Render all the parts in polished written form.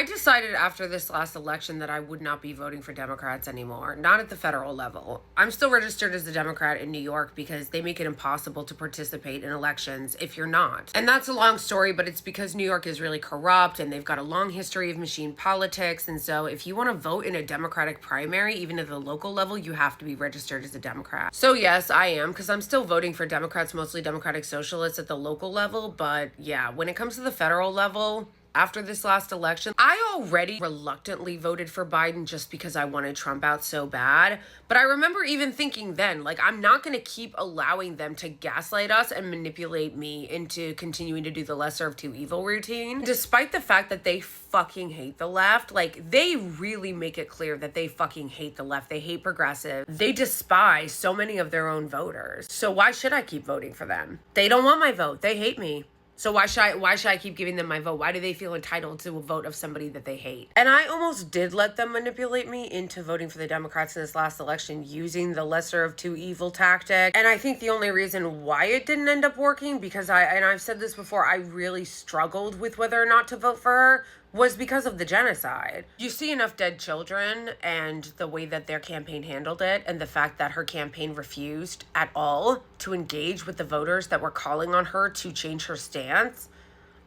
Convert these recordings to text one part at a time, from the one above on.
I decided after this last election that I would not be voting for Democrats anymore, not at the federal level. I'm still registered as a Democrat in New York because they make it impossible to participate in elections if you're not. And that's a long story, but it's because New York is really corrupt and they've got a long history of machine politics. And so if you want to vote in a Democratic primary, even at the local level, you have to be registered as a Democrat. So yes, I am, because I'm still voting for Democrats, mostly Democratic Socialists at the local level. But yeah, when it comes to the federal level, after this last election, I already reluctantly voted for Biden just because I wanted Trump out so bad. But I remember even thinking then, like, I'm not going to keep allowing them to gaslight us and manipulate me into continuing to do the lesser of two evil routine. Despite the fact that they fucking hate the left, like, they really make it clear that they fucking hate the left. They hate progressive. They despise so many of their own voters. So why should I keep voting for them? They don't want my vote. They hate me. So why should I keep giving them my vote? Why do they feel entitled to a vote of somebody that they hate? And I almost did let them manipulate me into voting for the Democrats in this last election using the lesser of two evil tactic. And I think the only reason why it didn't end up working, because I've said this before, I really struggled with whether or not to vote for her, was because of the genocide. You see enough dead children and the way that their campaign handled it, and the fact that her campaign refused at all to engage with the voters that were calling on her to change her stance.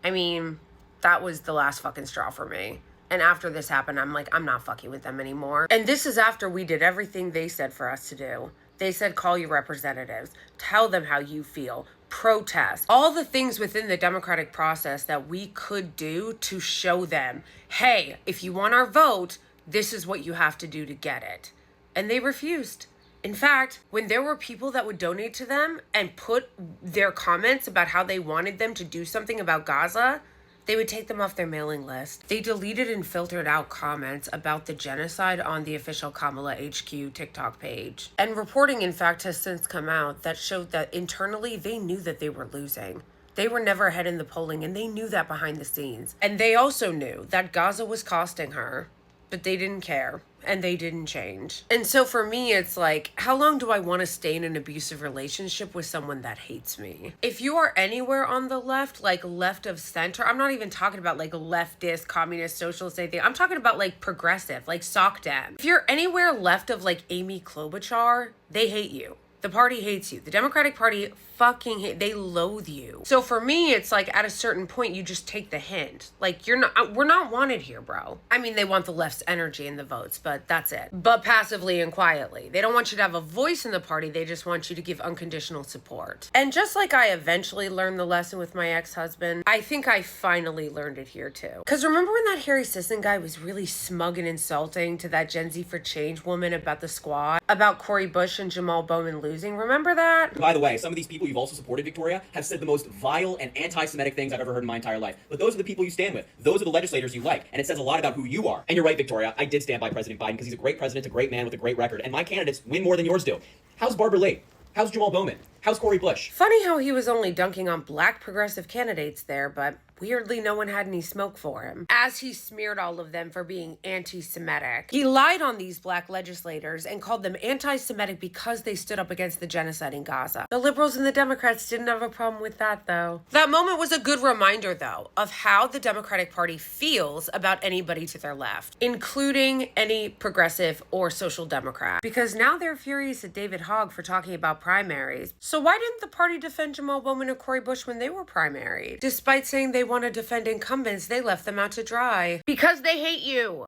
I mean, that was the last fucking straw for me. And after this happened, I'm like, I'm not fucking with them anymore. And this is after we did everything they said for us to do. They said, call your representatives, tell them how you feel, protest, all the things within the democratic process that we could do to show them, hey, if you want our vote, this is what you have to do to get it. And they refused. In fact, when there were people that would donate to them and put their comments about how they wanted them to do something about Gaza, they would take them off their mailing list. They deleted and filtered out comments about the genocide on the official Kamala HQ TikTok page. And reporting, in fact, has since come out that showed that internally they knew that they were losing. They were never ahead in the polling, and they knew that behind the scenes. And they also knew that Gaza was costing her, but they didn't care. And they didn't change. And so for me, it's like, how long do I want to stay in an abusive relationship with someone that hates me? If you are anywhere on the left, like left of center, I'm not even talking about like leftist, communist, socialist, anything. I'm talking about like progressive, like Soc Dem. If you're anywhere left of like Amy Klobuchar, they hate you. The party hates you. The Democratic Party fucking they loathe you. So for me, it's like at a certain point, you just take the hint. Like, we're not wanted here, bro. I mean, they want the left's energy in the votes, but that's it. But passively and quietly. They don't want you to have a voice in the party. They just want you to give unconditional support. And just like I eventually learned the lesson with my ex-husband, I think I finally learned it here too. Because remember when that Harry Sisson guy was really smug and insulting to that Gen Z for Change woman about the squad? About Cori Bush and Jamal Bowman losing? Remember that? By the way, some of these people you've also supported, Victoria, have said the most vile and anti-Semitic things I've ever heard in my entire life. But those are the people you stand with. Those are the legislators you like. And it says a lot about who you are. And you're right, Victoria. I did stand by President Biden because he's a great president, a great man with a great record. And my candidates win more than yours do. How's Barbara Lee? How's Jamal Bowman? How's Cori Bush? Funny how he was only dunking on black progressive candidates there, but weirdly no one had any smoke for him, as he smeared all of them for being anti-Semitic. He lied on these black legislators and called them anti-Semitic because they stood up against the genocide in Gaza. The liberals and the Democrats didn't have a problem with that, though. That moment was a good reminder, though, of how the Democratic Party feels about anybody to their left, including any progressive or social democrat, because now they're furious at David Hogg for talking about primaries. So why didn't the party defend Jamal Bowman and Cori Bush when they were primaried? Despite saying they want to defend incumbents, they left them out to dry. Because they hate you.